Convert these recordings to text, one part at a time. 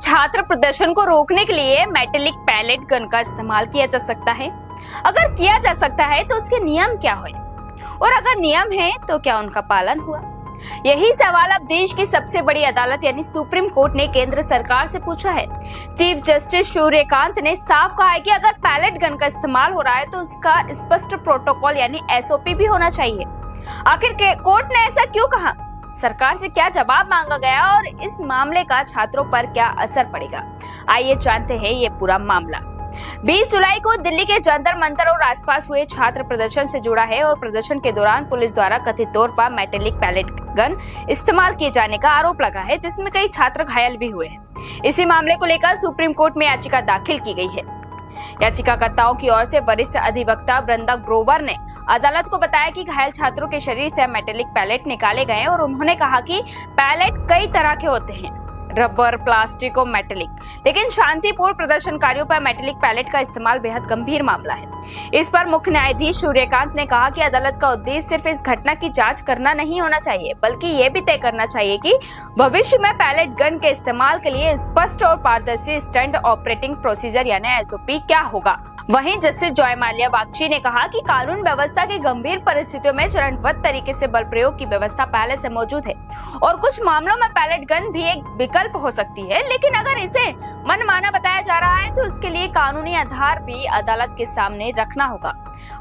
छात्र प्रदर्शन को रोकने के लिए मेटेलिक पैलेट गन का इस्तेमाल किया जा सकता है? अगर किया जा सकता है तो उसके नियम क्या हुए और अगर नियम है तो क्या उनका पालन हुआ? यही सवाल अब देश की सबसे बड़ी अदालत यानी सुप्रीम कोर्ट ने केंद्र सरकार से पूछा है। चीफ जस्टिस सूर्यकांत ने साफ कहा है कि अगर पैलेट गन का इस्तेमाल हो रहा है तो उसका स्पष्ट प्रोटोकॉल यानी एसओपी भी होना चाहिए। आखिर कोर्ट ने ऐसा क्यों कहा? सरकार से क्या जवाब मांगा गया और इस मामले का छात्रों पर क्या असर पड़ेगा? आइए जानते हैं ये पूरा मामला। 20 जुलाई को दिल्ली के जंतर मंतर और आसपास हुए छात्र प्रदर्शन से जुड़ा है और प्रदर्शन के दौरान पुलिस द्वारा कथित तौर पर मेटेलिक पैलेट गन इस्तेमाल किए जाने का आरोप लगा है, जिसमें कई छात्र घायल भी हुए हैं। इसी मामले को लेकर सुप्रीम कोर्ट में याचिका दाखिल की गई है। याचिकाकर्ताओं की ओर से वरिष्ठ अधिवक्ता वृंदा ग्रोवर ने अदालत को बताया कि घायल छात्रों के शरीर से मेटेलिक पैलेट निकाले गए और उन्होंने कहा कि पैलेट कई तरह के होते हैं, रबर, प्लास्टिक और मेटेलिक, लेकिन शांतिपूर्ण प्रदर्शनकारियों पर मेटेलिक पैलेट का इस्तेमाल बेहद गंभीर मामला है। इस पर मुख्य न्यायाधीश सूर्यकांत ने कहा कि अदालत का उद्देश्य सिर्फ इस घटना की जांच करना नहीं होना चाहिए, बल्कि ये भी तय करना चाहिए कि भविष्य में पैलेट गन के इस्तेमाल के लिए स्पष्ट और पारदर्शी स्टैंड ऑपरेटिंग प्रोसीजर यानी एसओपी क्या होगा। वहीं जस्टिस जॉय माल्या बागची ने कहा कि कानून व्यवस्था की गंभीर परिस्थितियों में चरणबद्ध तरीके से बल प्रयोग की व्यवस्था पहले से मौजूद है और कुछ मामलों में पैलेट गन भी एक विकल्प हो सकती है, लेकिन अगर इसे मनमाना बताया जा रहा है तो उसके लिए कानूनी आधार भी अदालत के सामने रखना होगा।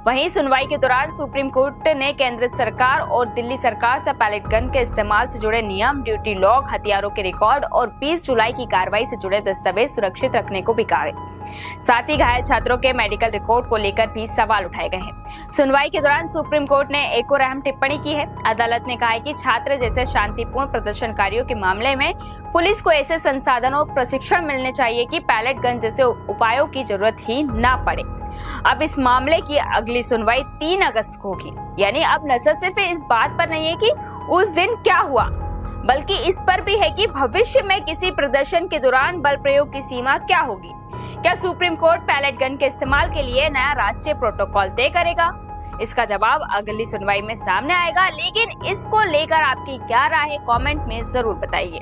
वहीं सुनवाई के दौरान सुप्रीम कोर्ट ने केंद्र सरकार और दिल्ली सरकार से पैलेट गन के इस्तेमाल से जुड़े नियम, ड्यूटी लॉग, हथियारों के रिकॉर्ड और 20 जुलाई की कार्रवाई से जुड़े दस्तावेज सुरक्षित रखने को भी कहा। साथ ही घायल छात्रों के मेडिकल रिकॉर्ड को लेकर भी सवाल उठाए गए हैं। सुनवाई के दौरान सुप्रीम कोर्ट ने एक और अहम टिप्पणी की है। अदालत ने कहा है कि छात्र जैसे शांतिपूर्ण प्रदर्शनकारियों के मामले में पुलिस को ऐसे संसाधन और प्रशिक्षण मिलने चाहिए कि पैलेट गन जैसे उपायों की जरूरत ही ना पड़े। अब इस मामले की अगली सुनवाई 3 अगस्त को होगी, यानी अब नजर सिर्फ इस बात पर नहीं है कि उस दिन क्या हुआ, बल्कि इस पर भी है कि भविष्य में किसी प्रदर्शन के दौरान बल प्रयोग की सीमा क्या होगी। क्या सुप्रीम कोर्ट पैलेट गन के इस्तेमाल के लिए नया राष्ट्रीय प्रोटोकॉल तय करेगा? इसका जवाब अगली सुनवाई में सामने आएगा, लेकिन इसको लेकर आपकी क्या राय है, कमेंट में जरूर बताइए।